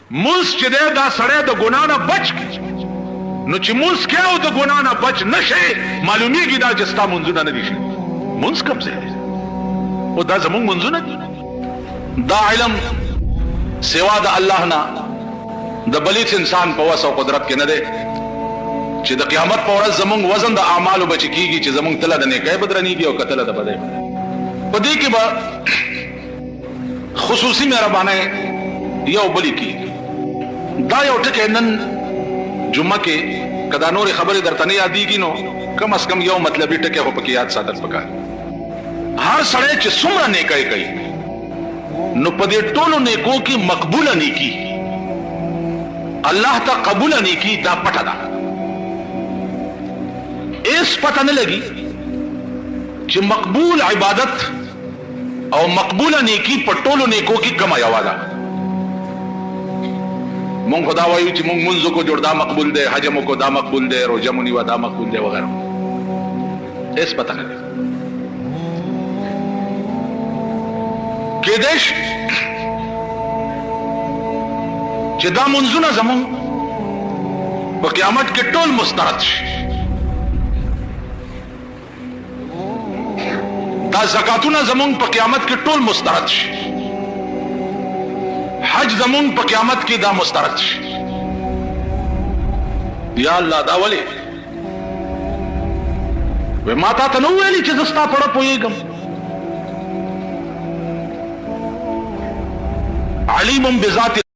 मुंस च दे दा सड़े द गुनाह ना बच नु च मुंस क्या हो द गुनाह ना बच नशे मालूमी की दा जस्ता मुंजुना न दिशे मुंस कब से वो दा जमुंग मुंजुना दा इलम सेवा द अल्लाह ना द बलित इंसान पवस और कुदरत के न दे च द क़यामत पर जमुंग वजन द आमाल बच कीगी च जमुंग तला द ने कह बदरनी की और कतला द बदे पदी के बा खुसूसी मेहरबाने या बली की दा यो टके नन जुम्मा के कदा नूर खबर दरतने यादी की नो कम अज कम यो मतलब टके हो पके याद सादर पका हर सड़े च सुमरा ने कई नु पदे टोलो ने को की मकबूला ने की अल्लाह ता कबूला ने की दा पटा दा इस पता न लगी कि मकबूल इबादत और मकबूला नेकी पटोलो नेको की कमाया वाला मुंग खुदा वायु ची मुंग मुंजो को जोड़ दा मकबूल दे हजमो को दा मकबूल दे रोजमुनी वा दा मकबूल दे वगैरह इस पता नहीं के देश चिदा मुंजुना जमुंग व क़यामत के टोल मुस्तरद दा ज़कातुना जमुंग प क़यामत के टोल मुस्तरद हज जमुंग प क़यामत की दा मुस्तरद या अल्लाह दा वले वे माता तनु वेली चिजस्ता पड़ा पोयेगम अलीमुम बिज़ाति